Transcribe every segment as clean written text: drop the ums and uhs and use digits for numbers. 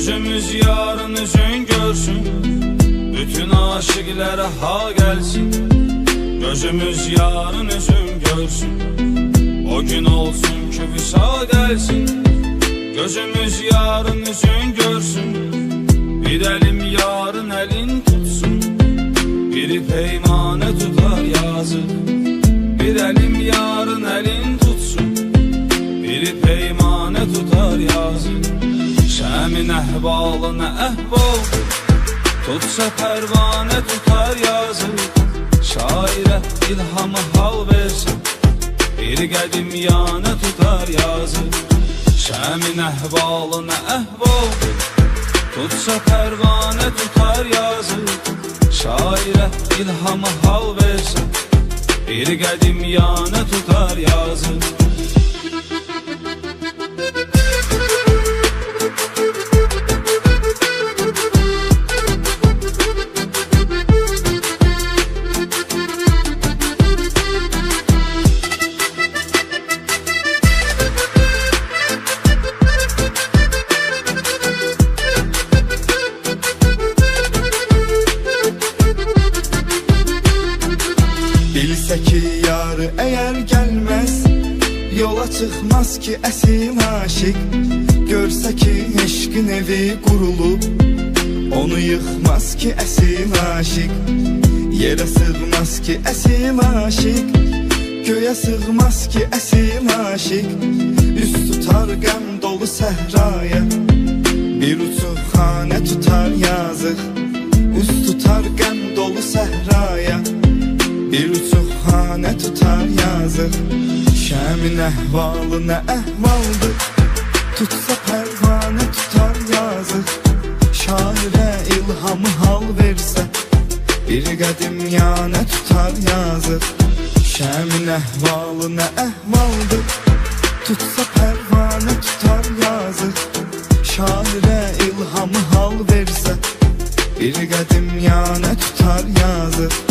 Gözümüz yarın üzün görsün, bütün aşıklara ha gelsin. Gözümüz yarın üzün görsün, o gün olsun ki vüsa gelsin. Gözümüz yarın üzün görsün, bir elim yarın elin tutsun. Biri peymane tutar yazık, bir elim yarın elin tutsun. Biri peymane tutar yazık. Şəmin əhvalına əhval, tutsa pərvanə tutar yazık. Şairə ilhamı hal versin, bir qədim yana tutar yazık. Şəmin əhvalına əhval, tutsa pərvanə tutar yazık. Şairə ilhamı hal versin, bir qədim yana tutar yazık. Bilsə ki yarı eğer gelmez, yola çıkmaz ki əsil aşık. Görsə ki eşqin evi qurulub, onu yıkmaz ki əsil aşık. Yerə sığmaz ki əsil aşık, göyə sığmaz ki əsil aşık. Üst tutar qəm dolu səhraya, bir uçuq xanə tutar yazıq. Üst tutar qəm dolu səhraya, bir uçuq xanə tutar yazıq. Şəmin əhvalı nə əhvaldır, tutsa pərvanə tutar yazıq. Şairə ilhamı hal versə, bir qədim yana tutar yazıq. Şəmin əhvalı nə əhvaldır, tutsa pərvanə tutar yazıq. Şairə ilhamı hal versə, bir qədim yana tutar yazıq.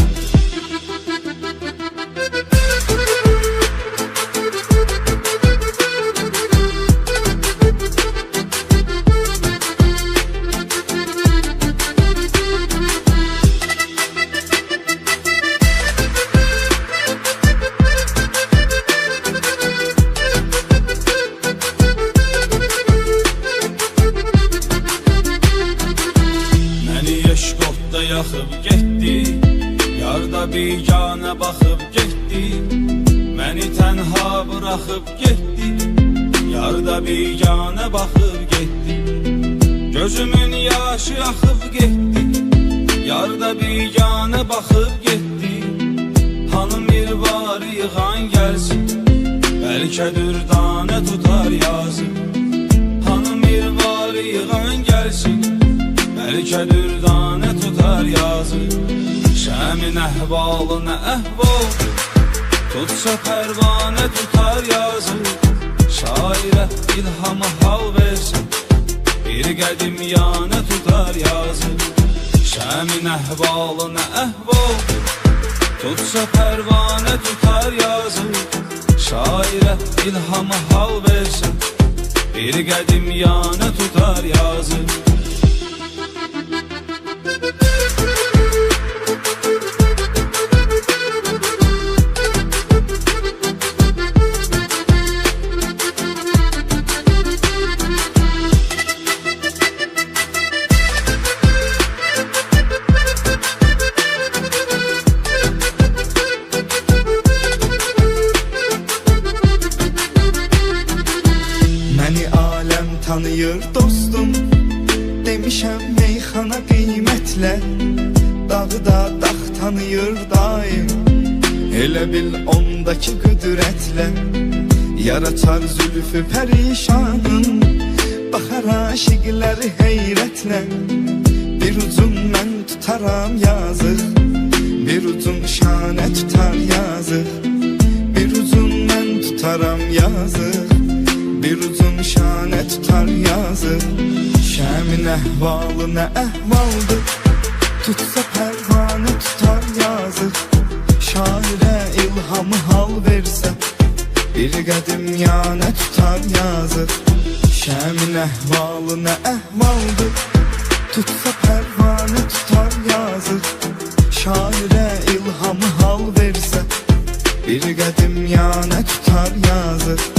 Eşqotda yaxıb getdi, yarda biganə baxıb getdi. Məni tənha bıraxıb getdi, yarda biganə baxıb getdi. Gözümün yaşı axıb getdi, yarda biganə baxıb getdi. Hanım bir var yığan gəlsin, bəlkə dürdanə tutar yazıq. Hanım bir var yığan gəlsin, bəlkə dürdanə tutar yazıq. Şəmin əhvalına əhval, tutsa pərvanə tutar yazıq. Şairə ilhamı hal versin, bir qədim yana tutar yazıq. Şəmin əhvalına əhval, tutsa pərvanə tutar yazıq. Şairə ilhamı hal versin, bir qədim yana tutar yazıq. Tanıyır dostum, demişəm meyxana qiymətlə. Dağı da dağ tanıyır daim, elə bil ondaki qüdrətlə. Yaratar zülfü pərişanın, baxar aşiqləri heyrətlə. Bir ucun mən tutaram yazıq, bir ucun şanə tutar yazıq. Bir ucun mən tutaram yazıq, bir ucun şanə tutar yazıq. Şəmin əhvalı nə əhvaldır, tutsa pərvanə tutar yazıq. Şairə ilhamı hal versə, bir qədim yana tutar yazıq. Şəmin əhvalı nə əhvaldır, tutsa pərvanə tutar yazır. Şairə ilhamı hal versə, bir qədim yanə tutar yazır.